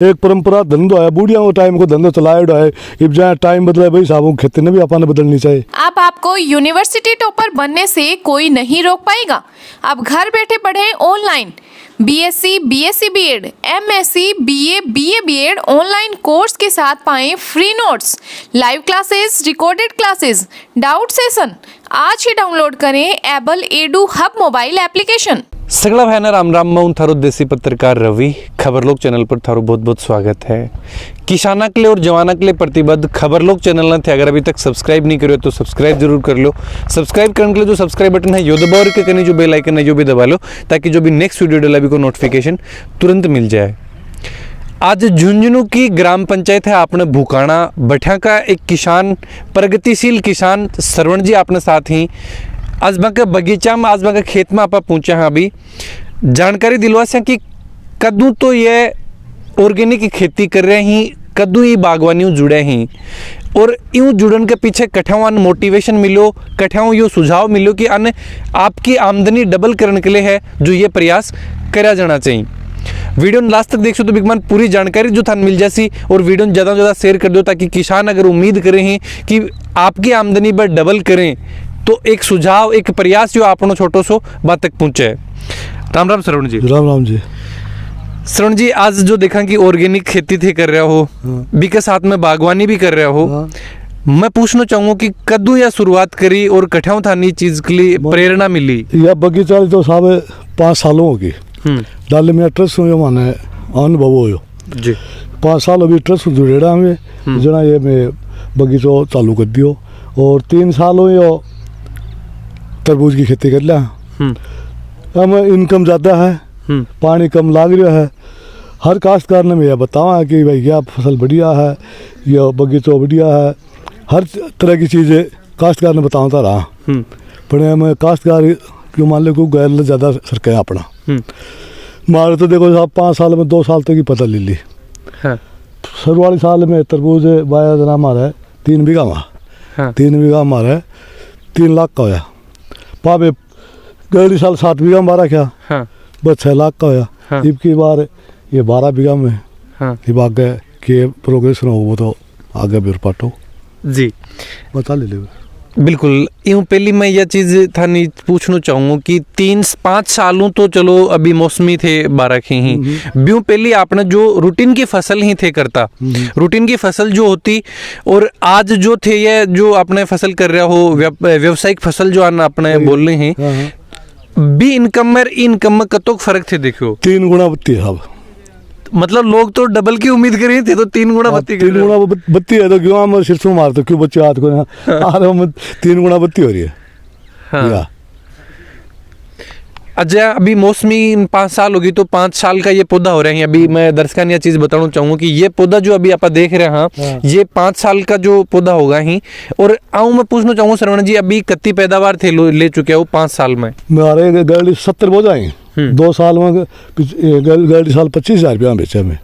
एक परंपरा धंधो है, बूढ़िया को टाइम को धंधो चलाया है। अब जहाँ टाइम बदला भाई साहब खेती ने भी अपन बदलनी चाहिए। अब आपको यूनिवर्सिटी टॉपर बनने से कोई नहीं रोक पाएगा। अब घर बैठे पढ़ें online. BSc, BSc BEd, MSc, BA, BA BEd online course के साथ पाएं free notes, live classes, recorded classes, doubt session. आज ही डाउनलोड करें Able Edu Hub mobile application. सगला भाई ना राम राम। मैं हूं थारो देसी पत्रकार रवि। खबर लोग चैनल पर थारो बहुत बहुत स्वागत है। किसाना के लिए और जवाना के लिए प्रतिबद्ध खबर लोग चैनल ना थे, अगर अभी तक सब्सक्राइब नहीं करो तो सब्सक्राइब जरूर कर लो। सब्सक्राइब करने के लिए जो सब्सक्राइब बटन है यो दबाओ और कहीं जो बेल आइकन है यो भी दबा लो, ताकि जो भी नेक्स्ट वीडियो डाला भी को नोटिफिकेशन तुरंत मिल जाए। आज झुंझुनू की ग्राम पंचायत है आपने भूकाना बठा का एक किसान, प्रगतिशील किसान श्रवण जी आपने साथ ही आज के बगीचा में, आज के खेत में आप पहुँचे हैं। अभी जानकारी दिलवा से कि कद्दू तो ये ऑर्गेनिक खेती कर रहे हैं, कद्दू ही बागवानी जुड़े हैं और यूँ जुड़न के पीछे कठाओं मोटिवेशन मिलो, कठाओं यो सुझाव मिलो कि अन्य आपकी आमदनी डबल करने के लिए है जो ये प्रयास करा जाना चाहिए। वीडियो लास्ट तक देखो तो बिगमान पूरी जानकारी जो था मिल जासी और वीडियो ज़्यादा से ज़्यादा शेयर कर दो, ताकि किसान अगर उम्मीद कर रहे हैं कि आपकी आमदनी पर डबल करें तो एक सुझाव, एक प्रयास जो आपनो छोटो सो बात तक पहुँचे। राम राम श्रवण जी। राम राम जी। श्रवण जी, आज जो देखा कि ऑर्गेनिक खेती थे कर रहा हो, बी के साथ में बागवानी भी कर रहा हो, मैं पूछना चाहूँगा कि कद्दू या शुरुआत करी और कठाऊ थानी चीज के लिए प्रेरणा मिली? यह बगीचा तो साहब 5 सालों होगी डाले में ट्रस्ट हुए माने अनुभव हो जी। 5 साल अभी ट्रस्ट जुड़ेड़ा हमें जना ये मैं बगीचो चालू कर दियो और 3 साल हो यो तरबूज की खेती कर लिया। हम इनकम ज़्यादा है, पानी कम लाग रहा है। हर काश्तकार ने मैं बतावा कि भाई यह फसल बढ़िया है, यह बगीचो बढ़िया है, हर तरह की चीज़ें काश्तकार ने बताता रहा। पर मैं काश्तकार क्यों मान लो क्यों गैर ज़्यादा सरके अपना मारे तो देखो साहब 5 साल में 2 साल तक ही पता ले ली। शुरू वाले साल में तरबूज बाया जना मारा 3 बीघा में, 3 बीघा मारा 3 लाख का होया। पापे गली साल 7 बीघा में 12 क्या बस 6 लाख का होया। इब की बार ये 12 बीघा में इब आगे के प्रोग्रेस हो वो तो आगे भी पाटो जी बता ले ले। बिल्कुल। यूँ पहली मैं यह चीज़ था नहीं पूछना चाहूँगा कि 3-5 सालों तो चलो अभी मौसमी थे 12 के ही ब्यूँ पहली आपने जो रूटीन की फसल ही थे करता, रूटीन की फसल जो होती और आज जो थे ये जो आपने फसल कर रहे हो व्यावसायिक फसल जो आपने बोल रहे हैं बी इनकम में कतोक फर्क थे? देखो 3 गुना बत्ती है साहब। मतलब लोग तो डबल की उम्मीद कर रहे थे तो 3 गुना बत्ती कर 3 गुना बत्ती है तो क्यों हम सिरसों मारते क्यों बच्चे हाथ को आ रहे हम 3 गुना बत्ती हो रही है। अच्छा, अभी मौसमी 5 साल होगी तो 5 साल का ये पौधा हो रहा है। अभी मैं दर्शकों ने यह चीज़ बताना चाहूँगा कि ये पौधा जो अभी आप देख रहे हैं ये 5 साल का जो पौधा होगा ही। और आऊँ मैं पूछना चाहूँगा श्रवण जी, अभी कितनी पैदावार थे ले चुके हो 5 साल में? हमारे गली 70 बोझ आई 2 साल में गली साल 25,000 रुपया बेचा में।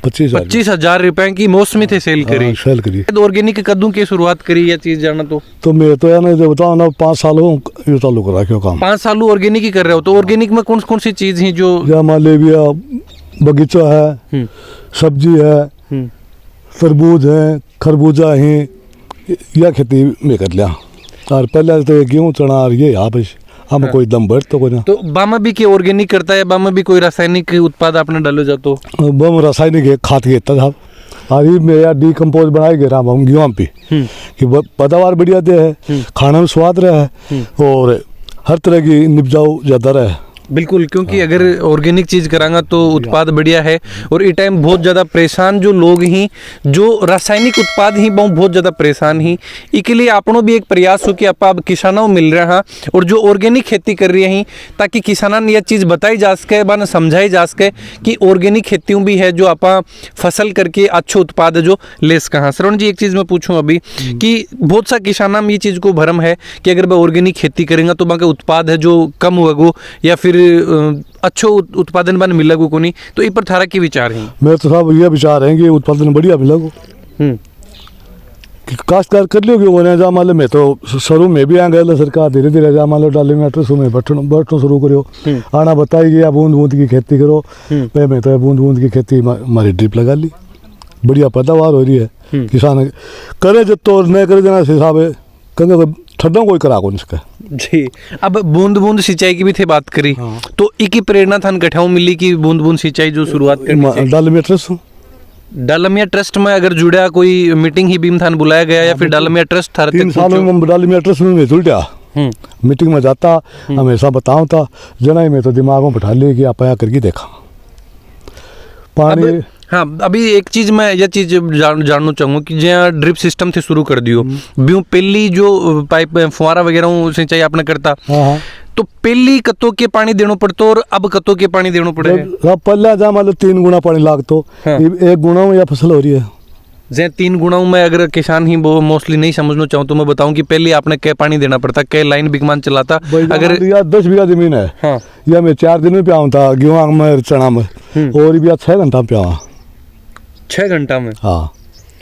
25,000 रुपए की मौसमी थे सेल करी। ऑर्गेनिक कद्दू की शुरुआत करी या चीज जाना तो मैं तो यार जो बताओ ना 5 साल हो ये चालू करा क्यों काम 5 साल ऑर्गेनिक ही कर रहे हो तो ऑर्गेनिक में कौन कौन सी चीज है जो मालेविया बगीचा है, सब्जी है, तरबूज है, खरबूजा है, यह खेती में कर लिया। और पहले तो गेहूँ चना और ये आप हम कोई दम भर तो कोई ना। तो बामा भी के ऑर्गेनिक करता है, बामा भी कोई रासायनिक उत्पाद आपने डालो जातो? बम रासायनिक है खाद के साहब। अभी मेरा डीकम्पोज बनाए गए राम हम गेहूँ पे कि पैदावार बढ़िया दे है, खाना में स्वाद रहा है और हर तरह की निपजाऊ ज़्यादा रहा। बिल्कुल, क्योंकि अगर ऑर्गेनिक चीज़ करांगा तो उत्पाद बढ़िया है। और इस टाइम बहुत ज़्यादा परेशान जो लोग ही जो रासायनिक उत्पाद ही बहुत ज़्यादा परेशान ही, इसके लिए आपनों भी एक प्रयास हो कि आप किसानों मिल रहा और जो ऑर्गेनिक खेती कर रही हैं ताकि किसानों ने यह चीज़ बताई जा सके, बन समझाई जा सके कि ऑर्गेनिक खेतियों भी है जो आप फसल करके अच्छे उत्पाद जो ले सकें। श्रवण जी, एक चीज़ मैं पूछूँ अभी कि बहुत सा किसानों में ये चीज़ को भरम है कि अगर मैं ऑर्गेनिक खेती करेंगे तो वहाँ के उत्पाद है जो कम होगा या फिर अच्छो उत्पादन बन मिलेगा को नहीं, तो इस पर थारा की विचार है? मेरे तो साहब ये विचार है कि उत्पादन बढ़िया मिलेगा। कि काश्तकार कर लियोगे होने जा मान लो मैं तो शुरू में भी आ गया सरकार धीरे धीरे जा मान लो डाली में अटरसों में बैठना शुरू करो आना बताई गया बूंद बूंद की खेती करो मैं तो बूंद बूंद की खेती हमारी ड्रिप लगा ली बढ़िया पैदावार हो रही है किसान करे जब तो नहीं करे देना हिसाब है कहते ठंडा कोई करा को इसका जी। अब बूंद बूंद सिंचाई की भी थे बात करी तो एक ही प्रेरणा थान कठाऊ मिली कि बूंद बूंद सिंचाई जो शुरुआत करनी डाली में अटरसों डालमिया ट्रस्ट में अगर जुड़ा कोई मीटिंग ही बीम थान बुलाया गया या फिर डालमिया ट्रस्ट था 3 सालों में डालमिया ट्रस्ट में जुड़ा मीटिंग में जाता हमेशा बताऊं था जना ही मैं तो दिमाग में बैठा लिया कि आप आया करके देखा पानी। हाँ अभी एक चीज मैं यह चीज जानना चाहूंगा कि जहाँ ड्रिप सिस्टम थे शुरू कर दियो ब्यूं पहली जो पाइप फुहारा वगैरह सिंचाई आपने करता तो पहली कत्तों के पानी देना पड़तो और अब कत्तों के पानी देना पड़े अब पहले जा मान लो 3 गुना पानी लागतो एक गुना में या फसल हो रही है जैसे 3 गुणाओं में अगर किसान ही वो मोस्टली नहीं समझना चाहूँ तो मैं बताऊं कि पहले आपने क्या पानी देना पड़ता क्या लाइन बिगमान चलाता अगर 10 बीघा जमीन है हाँ या मैं 4 दिन में प्याऊँ था गेहूँ में चना में और भी 6 घंटा में प्यावा 6 घंटा में हाँ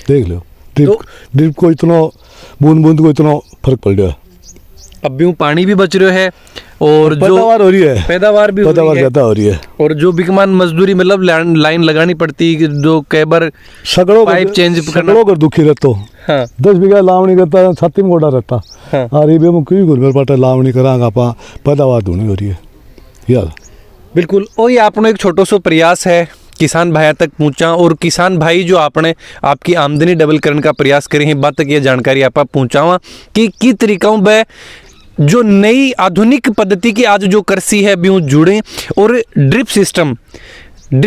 देख लो ड्रिप को इतना बूंद बूंद को इतना फर्क पड़ रहा है अब भी पानी भी बच रहा है और जो पैदावार हो रही है पैदावार भी पैदावार ज्यादा हो रही है और जो बिकमान मजदूरी मतलब लाइन लगानी पड़ती है जो कई बार पाइप चेंज करना कर दुखी रहता हाँ 10 बीघा लावणी करता छाती में गोड़ा रहता हाँ और ये भी क्यों गुरमेर पाटा लावणी करांगा पा पैदावार धोनी हो रही है यार बिल्कुल वही आपने एक छोटा सा प्रयास है किसान भाई तक पहुंचा और किसान भाई जो आपने आपकी आमदनी डबल करने का प्रयास करे हैं बात तक ये जानकारी आप पहुंचावा कि तरीकों में जो नई आधुनिक पद्धति की आज जो कृषि है भी जुड़े और ड्रिप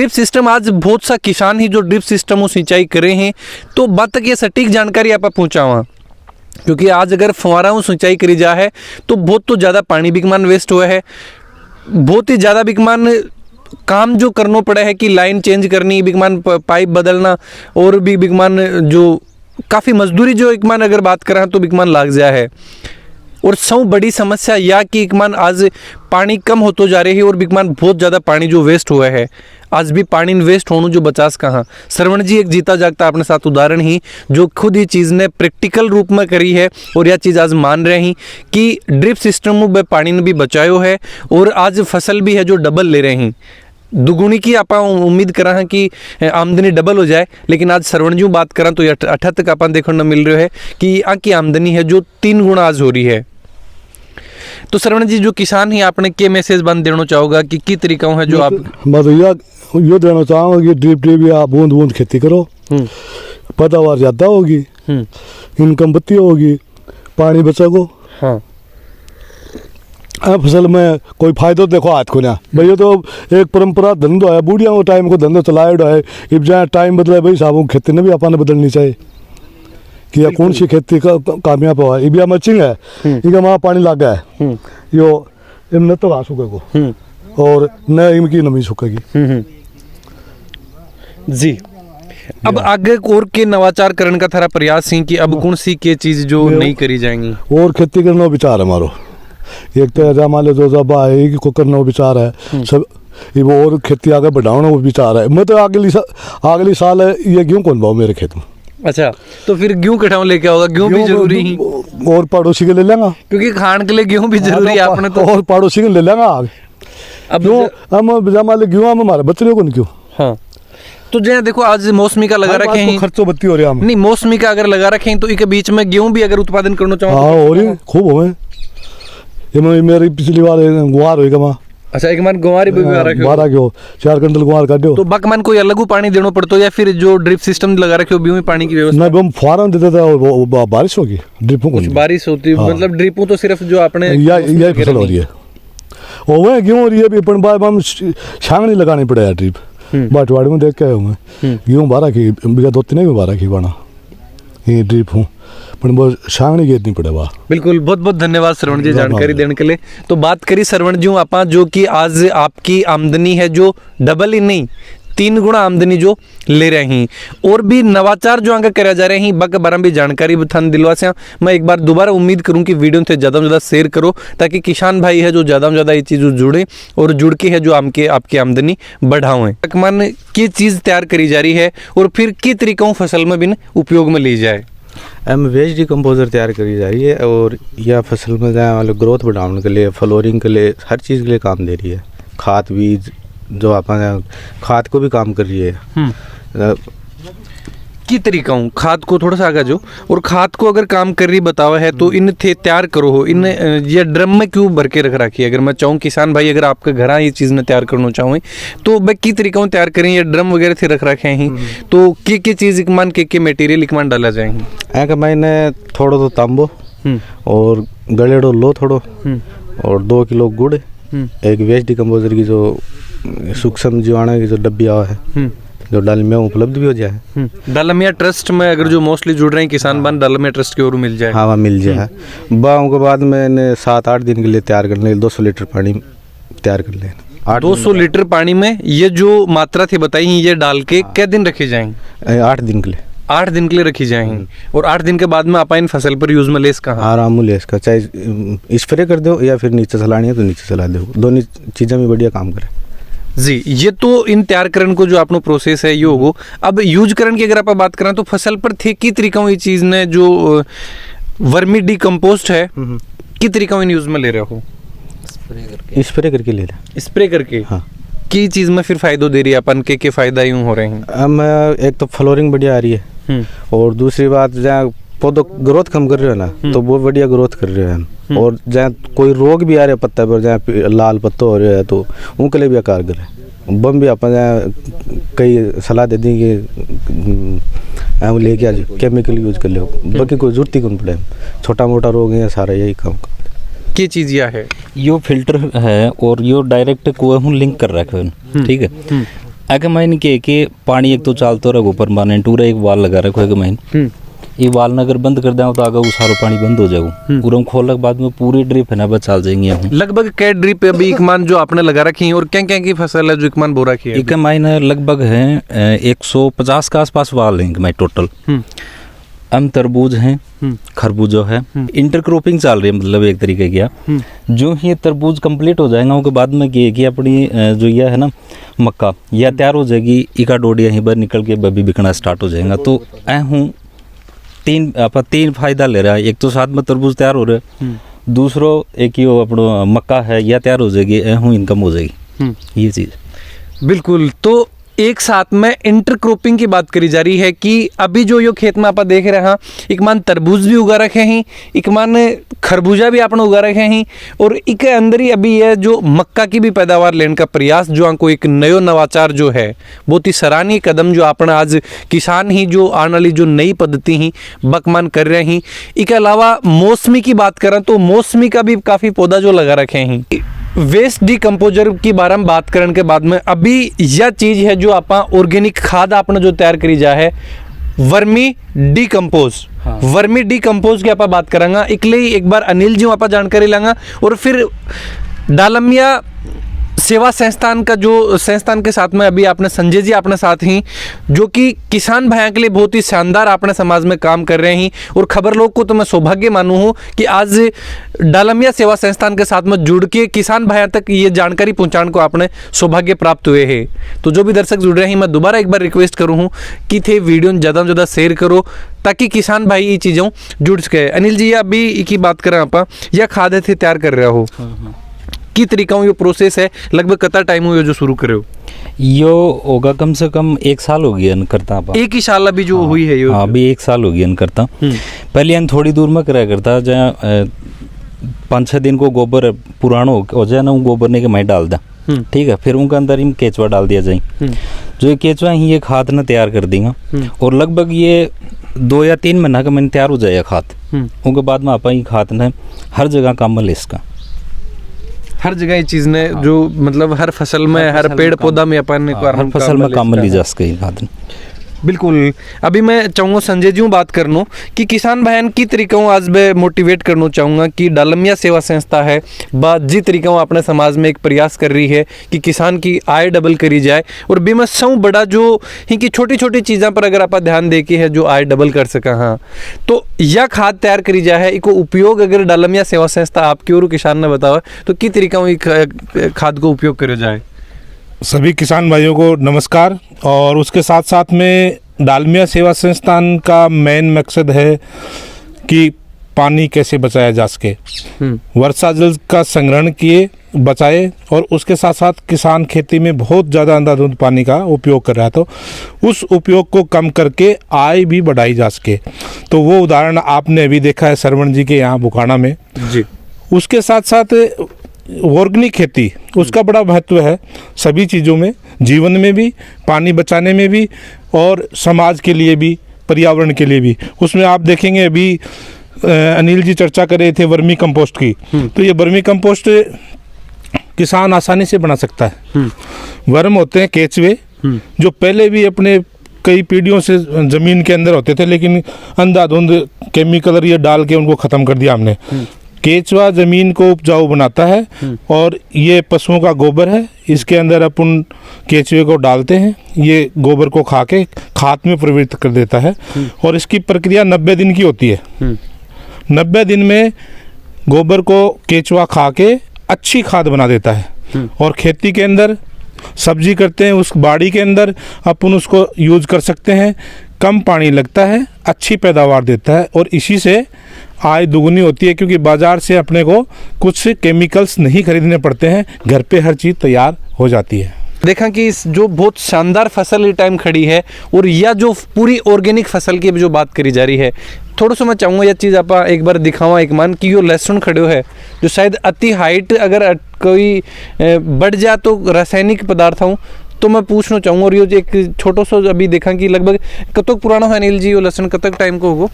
सिस्टम आज बहुत सा किसान ही जो ड्रिप सिस्टम सिंचाई करे हैं तो बात तक ये सटीक जानकारी आप पहुंचावा क्योंकि आज अगर फुहारा सिंचाई करी जा है तो बहुत तो ज़्यादा पानी बिकमान वेस्ट हुआ है बहुत ही ज़्यादा बिकमान काम जो करना पड़ा है कि लाइन चेंज करनी बिगमान पाइप बदलना और भी बिगमान जो काफ़ी मजदूरी जो बिगमान अगर बात करें तो बिगमान लाग जाए है और सब बड़ी समस्या या कि बिगमान आज पानी कम होते जा रही है और बिगमान बहुत ज़्यादा पानी जो वेस्ट हुआ है आज भी पानी वेस्ट होने जो बचास कहाँ श्रवण जी एक जीता जागता अपने साथ उदाहरण ही जो खुद ही चीज़ ने प्रैक्टिकल रूप में करी है और यह चीज़ आज मान रहे हैं कि ड्रिप सिस्टम में पानी ने भी बचायो है और आज फसल भी है जो डबल ले रहे हैं दुगुनी की आप उम्मीद करा है कि आमदनी डबल हो जाए लेकिन आज श्रवण जी बात करा तो 8 तक अपन देखने मिल रहा है कि यहाँ की आमदनी है जो 3 गुना आज हो रही है। तो श्रवण जी जो किसान ही आपने के मैसेज बंद देना चाहोगा कि तरीका है जो आप मैं तो ये देना चाहूँगा कि ड्रिप या बूंद बूंद खेती करो पैदावार ज़्यादा होगी इनकम बत्ती होगी पानी बचेगो हाँ फसल में कोई फायदा देखो हाथ को ना भैया तो एक परंपरा धंधो है बूढ़िया को टाइम को धंधो चलाया है अब जहाँ टाइम बदला है भाई साहब खेती ने भी अपन बदलनी चाहिए कि या कौन सी खेती का कामयाब हुआ है ये मचिंग है ये वहाँ पानी लग गया है यो इम न तो घास सूखेगो और न इनकी नमी सूखेगी जी। अब आगे और के नवाचार करने का थारा प्रयास है कि अब कौन सी के चीज जो नहीं करी जाएंगी और खेती करना विचार है हमारो एक तो ऐसा मान लो जो जब आएगी को करना विचार है सब ये वो और खेती आगे बढ़ाना वो विचार है मैं तो अगली साल ये गेहूँ कौन भाव मेरे खेत में अच्छा तो फिर गेहूँ कटाऊ लेके आओगा गेहूँ भी जरूरी ही और पड़ोसी के ले लेंगा क्योंकि खान के लिए गेहूँ भी जरूरी है आपने तो और पड़ोसी के ले लेंगा आगे अब क्यों हम गेहूँ हम हमारे बच्चे को क्यों हाँ तो जो देखो आज मौसमी का लगा रखे हैं खर्चो बत्ती हो रहा है नहीं मौसमी का अगर लगा रखे हैं तो इसके बीच में गेहूँ भी अगर उत्पादन करना चाहो हाँ हो रही खूब हो मेरी पिछली बार गुआर होगा वहाँ अच्छा एक मान गुवारी भी बारह क्यों 4 क्विंटल गुआर काटो तो बकमान कोई अलग पानी देना पड़ता या फिर जो ड्रिप सिस्टम लगा रखे हो भी पानी की व्यवस्था नहीं हम फुहारा देते थे और बारिश होगी ड्रिपों को बारिश होती मतलब ड्रिपों तो सिर्फ जो आपने यही फसल हो रही है और वह गेहूँ हो रही है अपन बाद हम छांगनी लगानी पड़ेगा ड्रिप बाटवाड़ी में देख के आए होंगे गेहूँ 12 की बीघा 2-3 में 12 की बना ये ड्रिप हूँ पर वो छांगनी गेट नहीं पड़े वाह बिल्कुल बहुत बहुत धन्यवाद श्रवण जी जानकारी देने के लिए। तो बात करी श्रवण जी आप जो कि आज आपकी आमदनी है जो डबल ही नहीं 3 गुना आमदनी जो ले रहे हैं और भी नवाचार जो आगे करा जा रहे हैं बक बारम भी जानकारी थान दिलवा से मैं एक बार दोबारा उम्मीद करूं कि वीडियो से ज़्यादा से ज़्यादा शेयर करो ताकि किसान भाई है जो ज़्यादा से ज़्यादा ये चीज़ जुड़े और जुड़ के है जो आपकी आमदनी बढ़ाओ मान की चीज़ तैयार करी जा रही है और फिर किस तरीकों फसल में भी उपयोग में ली जाए। एम वेज डिकम्पोजर तैयार करी जा रही है और यह फसल में जाने वाले ग्रोथ बढ़ाने के लिए, फ्लोरिंग के लिए, हर चीज़ के लिए काम दे रही है। खाद बीज जो अपन खाद को भी काम कर रही है। की तरीका हूँ खाद को थोड़ा सा आगे जो, और खाद को अगर काम कर रही बतावा है तो इन थे तैयार करो हो, इन ये ड्रम में क्यों भर के रख रखी है? अगर मैं चाहूँ किसान भाई अगर आपके घर ये चीज़ में तैयार करना चाहूँ तो मैं की तरीका हूँ तैयार करें? ये ड्रम वगैरह थे रख रखे हैं तो के चीज़ इकमान के मटेरियल इकमान डाला जाएंगे? ऐ कि मैंने थोड़ो तो तांबो और गलेड़ो लो थोड़ो और 2 किलो गुड़, एक वेस्ट डिकम्पोजर की जो सूक्ष्म जीवाणु की जो डब्बी आवा है जो डालमिया उपलब्ध भी हो जाए। डालमिया ट्रस्ट में अगर जो मोस्टली जुड़ रहे हैं किसान बन डालमिया ट्रस्ट की ओर मिल जाए। हाँ वहाँ मिल जाए। बाहों के बाद मैंने 7-8 दिन के लिए तैयार करने 200 लीटर पानी तैयार कर लेना। 200 लीटर पानी में ये जो मात्रा थी बताई ये डाल के क्या दिन रखे जाएंगे? 8 दिन के लिए। 8 दिन के लिए रखी जाएंगी और 8 दिन के बाद में आप इन फसल पर यूज में ले इसका? आराम ले इसका, चाहे स्प्रे कर दो या फिर नीचे चलानी है तो नीचे चला दो, दोनों चीज़ें भी बढ़िया काम करें जी। ये तो इन तैयार करण को जो आपनो प्रोसेस है ये होगो। अब यूज करण की अगर आप बात करें तो फसल पर थे की तरीका ये चीज ने जो वर्मी डिकम्पोस्ट है की तरीका इन यूज में ले रहे हो? स्प्रे करके ले रहे। स्प्रे करके? हाँ। की चीज में फिर फायदो दे रही है अपन के फायदा यूं हो रहे हैं? अब एक तो फ्लोरिंग बढ़िया आ रही है और दूसरी बात जहाँ पौधों ग्रोथ कम कर रहे हो ना तो वो बढ़िया ग्रोथ कर रहे हैं। और जहाँ कोई रोग भी आ रहे पत्ता पर, जहाँ लाल पत्ता हो रहा है तो उनके लिए भी कारगर है। बम भी अपन जहाँ कई सलाह दे दी कि हम लेके आज केमिकल यूज कर लो, बाकी कोई जरूरत ही कौन पड़े। छोटा मोटा रोग है सारा यही काम की चीज यह है। यो फिल्टर है और यो डायरेक्ट कुएं हूँ लिंक कर रखे हैं, ठीक है। अगर मैंने के पानी एक तो चालतो रहो परमानेंट पूरा एक वाल लगा रखो है मैंने, ये वाल न अगर बंद कर दें तो आगे वो सारा पानी बंद हो जाएगा। पूरा खोलने के बाद में पूरी ड्रिप है ना बस चल जाएंगे। लगभग कै ड्रिप अभी इकमान जो आपने लगा रखी है और क्या क्या की फसल है जो इकमान बो रखी है? एक मायने लगभग है 150 के आसपास वाल हैं टोटल। हम तरबूज हैं, खरबूजा है, इंटरक्रॉपिंग चल रही है, मतलब एक तरीके की। जो ही ये तरबूज कंप्लीट हो जाएगा उसके बाद में ये कि अपनी जो यह है ना मक्का यह तैयार हो जाएगी, इका डोडिया यहीं पर निकल के बबी बिकना स्टार्ट हो जाएगा। तो ऐ हूँ तीन फायदा ले रहा है। एक तो साथ में तरबूज तैयार हो रहा है, दूसरो एक ही अपना मक्का है यह तैयार हो जाएगी, ऐ हूँ इनकम हो जाएगी ये चीज़। बिल्कुल। तो एक साथ में इंटरक्रॉपिंग की बात करी जा रही है कि अभी जो यो खेत में आप देख रहे हैं एक मान तरबूज भी उगा रखे हैं, एक मान खरबूजा भी आपने उगा रखे हैं और एक अंदर ही अभी यह जो मक्का की भी पैदावार लेने का प्रयास जो आपको एक नयो नवाचार जो है बहुत ही सराहनीय कदम जो आपने आज किसान ही जो आने वाली जो नई पद्धति ही बकमान कर रहे हैं। इसके अलावा मौसमी की बात करें तो मौसमी का भी काफ़ी पौधा जो लगा रखे हैं। वेस्ट डिकम्पोजर की बारे में बात करने के बाद में अभी यह चीज़ है जो आप ऑर्गेनिक खाद आपने जो तैयार करी जा है वर्मी डिकम्पोज। हाँ। वर्मी डिकम्पोज की आप बात करांगा इकले एक बार अनिल जी आप जानकारी लांगा और फिर डालमिया सेवा संस्थान का जो संस्थान के साथ में अभी आपने संजय जी अपने साथ ही जो कि किसान भाइयों के लिए बहुत ही शानदार अपने समाज में काम कर रहे हैं। और खबर लोग को तो मैं सौभाग्य मानू हूँ कि आज डालमिया सेवा संस्थान के साथ में जुड़ के किसान भाइयों तक ये जानकारी पहुँचाने को आपने सौभाग्य प्राप्त हुए हैं। तो जो भी दर्शक जुड़ रहे हैं मैं दोबारा एक बार रिक्वेस्ट करूँ हूँ कि थे वीडियो ज़्यादा से ज़्यादा शेयर करो ताकि किसान भाई ये चीज़ों जुड़ सके। अनिल जी अभी की बात करें आप यह खाद थे तैयार कर रहे हो की तरीका ये प्रोसेस है लगभग कितना टाइम हुआ जो शुरू करे हो? यो होगा कम से कम 1 साल हो गया करता। एक ही साल अभी जो हुई है? हाँ अभी 1 साल हो गया करता। पहले हम थोड़ी दूर में कराया करता, जहाँ 5-6 दिन को गोबर पुराना हो जाए ना वो गोबर ने के मैं डाल दा, ठीक है। फिर उनके अंदर ही केचुआ डाल दिया जाए, जो ये केचुआ ही ये खाद ना तैयार कर देगा और लगभग ये 2 या 3 महीना का मैंने तैयार हो जाएगा खाद। उनके बाद में आप ही खाद ना हर जगह काम में ले इसका, हर जगह ये चीज ने जो मतलब हर फसल में हर पेड़ पौधा में अपन हर फसल में काम में ली जा सके खाद। बिल्कुल। अभी मैं चाहूँगा संजय जी बात करनो कि किसान भाइयों की तरीका आज मैं मोटिवेट करना चाहूँगा कि डालमिया सेवा संस्था है बात जी तरीका अपने समाज में एक प्रयास कर रही है कि किसान की आय डबल करी जाए और बेमसों बड़ा जो ही कि छोटी छोटी चीज़ों पर अगर आप ध्यान दे के है जो आय डबल कर सका। हाँ तो यह खाद तैयार करी जाए है इसको उपयोग अगर डालमिया सेवा संस्था आपकी और किसान ने बताओ तो किस तरीका खाद को उपयोग करे जाए? सभी किसान भाइयों को नमस्कार। और उसके साथ साथ में डालमिया सेवा संस्थान का मेन मकसद है कि पानी कैसे बचाया जा सके, वर्षा जल का संग्रहण किए बचाए, और उसके साथ साथ किसान खेती में बहुत ज़्यादा अंधाधुंध पानी का उपयोग कर रहा है, तो उस उपयोग को कम करके आय भी बढ़ाई जा सके। तो वो उदाहरण आपने अभी देखा है श्रवण जी के यहाँ बुखाना में जी। उसके साथ साथ ऑर्गेनिक खेती, उसका बड़ा महत्व है सभी चीज़ों में, जीवन में भी, पानी बचाने में भी, और समाज के लिए भी, पर्यावरण के लिए भी। उसमें आप देखेंगे अभी अनिल जी चर्चा कर रहे थे वर्मी कंपोस्ट की, तो ये वर्मी कंपोस्ट किसान आसानी से बना सकता है। वर्म होते हैं केचुए, जो पहले भी अपने कई पीढ़ियों से ज़मीन के अंदर होते थे, लेकिन अंधाधुंध केमिकल और ये डाल के उनको ख़त्म कर दिया हमने। केचुआ ज़मीन को उपजाऊ बनाता है, और ये पशुओं का गोबर है, इसके अंदर अपन केचुए को डालते हैं, ये गोबर को खा के खाद में परिवर्तित कर देता है, और इसकी प्रक्रिया 90 दिन की होती है। 90 दिन में गोबर को केचुआ खा के अच्छी खाद बना देता है, और खेती के अंदर सब्जी करते हैं उस बाड़ी के अंदर अपन उसको यूज कर सकते हैं, कम पानी लगता है, अच्छी पैदावार देता है, और इसी से आय दुगुनी होती है, क्योंकि बाजार से अपने को कुछ केमिकल्स नहीं खरीदने पड़ते हैं, घर पे हर चीज़ तैयार हो जाती है। देखा कि इस जो बहुत शानदार फसल ये टाइम खड़ी है, और यह जो पूरी ऑर्गेनिक फसल की जो बात करी जा रही है, थोड़ा सा मैं चाहूँगा यह चीज़ आप एक बार दिखावा। एक मान कि यो लहसुन खड़े है जो शायद अति हाइट अगर कोई बढ़ जाए तो रासायनिक पदार्थ हूँ, तो मैं पूछना चाहूँगा। और ये एक छोटो सो अभी देखा कि लगभग कतक पुराना है अनिल जी, यो लहसुन कतक टाइम को होगो?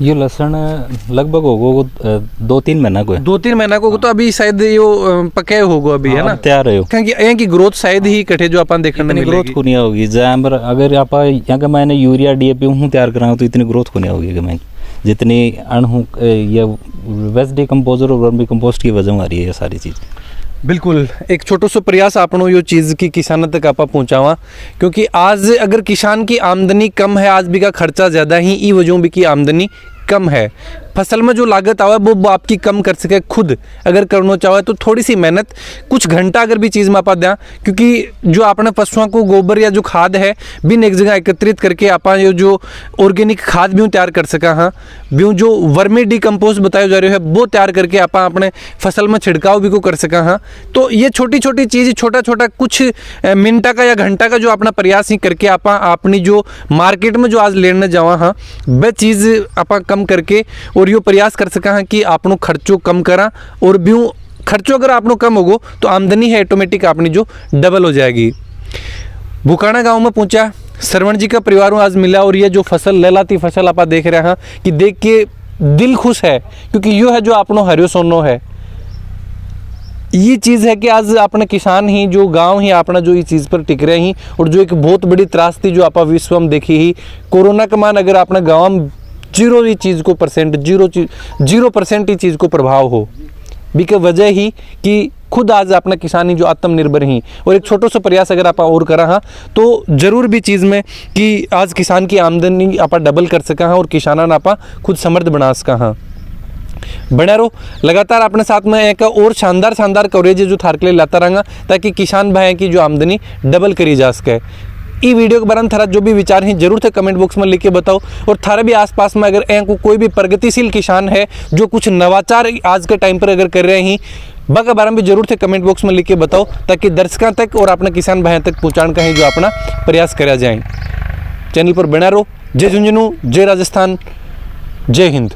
ये लहसुन लगभग होगो 2-3 महीना को है। 2-3 महीना को तो अभी शायद यो पके होगो अभी, है ना? तैयार है यहाँ की ग्रोथ शायद ही कटे जो अपन देखने में ग्रोथ को नहीं होगी। जहाँ अगर आप यहाँ का मैंने यूरिया DAP हूँ तैयार कराऊँ तो इतनी ग्रोथ को नहीं होगी कि मैं जितनी अण हूँ ये वेस्ट डिकम्पोजर और वर्मी कंपोस्ट की वजह आ रही है ये सारी चीज़। बिल्कुल एक छोटो सो प्रयास आपनो यो चीज़ की किसान तक आपा पहुँचावा, क्योंकि आज अगर किसान की आमदनी कम है, आज भी का खर्चा ज़्यादा ही, ई वजहों भी की आमदनी कम है। फसल में जो लागत आवे वो आपकी कम कर सके, खुद अगर करना चाहे तो थोड़ी सी मेहनत कुछ घंटा अगर भी चीज़ में आप दें, क्योंकि जो आपने पशुओं को गोबर या जो खाद है बिन एक जगह एकत्रित करके आप ये जो ऑर्गेनिक खाद भी तैयार कर सका। हाँ भी जो वर्मी डिकम्पोज बताया जा रहा है वो तैयार करके आप अपने फसल में छिड़काव भी को कर सका। हाँ तो ये छोटी छोटी चीज़, छोटा छोटा कुछ मिनटा का या घंटा का जो अपना प्रयास ही करके आप अपनी जो मार्केट में जो आज लेने जावा, हाँ वह चीज़ आप कम करके और यो प्रयास कर सका है कि आपनो खर्चों कम करा, और भी खर्चों अगर आपनो कम होगो तो आमदनी है ऑटोमेटिक अपनी जो डबल हो जाएगी। बुखाना गांव में पहुंचा, श्रवण जी का परिवार आज मिला, और ये जो फसल लहलाती फसल आप देख रहे हैं कि देख के दिल खुश है, क्योंकि यो है जो आपनो हरियो सोनो है। ये चीज़ है कि आज अपने किसान ही जो गांव ही अपना जो ये चीज़ पर टिक रहे ही, और जो एक बहुत बड़ी त्रासदी जो आप विश्व में देखी ही कोरोना के मान अगर अपने गाँव में 0 चीज़ को परसेंट 0% ही चीज़ को प्रभाव हो, बिके वजह ही कि खुद आज अपना किसान ही जो आत्मनिर्भर ही, और एक छोटो सा प्रयास अगर आप और करा हाँ तो जरूर भी चीज़ में कि आज किसान की आमदनी आप डबल कर सका हाँ, और किसाना आप खुद समृद्ध बना सका। हाँ बना रहो लगातार अपने साथ में एक और शानदार कवरेज जो थार के लिए लाता रहूँगा, ताकि किसान भाई की जो आमदनी डबल करी जा सके। ई वीडियो के बारे में थारा जो भी विचार हैं जरूर थे कमेंट बॉक्स में लिख के बताओ, और थारा भी आसपास में अगर को कोई भी प्रगतिशील किसान है जो कुछ नवाचार आज के टाइम पर अगर कर रहे हैं बाका बारे में भी जरूर थे कमेंट बॉक्स में लिख के बताओ, ताकि दर्शकों तक और अपने किसान भाइयों तक पहुँचाने का ही जो अपना प्रयास करा जाए। चैनल पर बना रहो। जय झुंझुनू, जय राजस्थान, जय हिंद।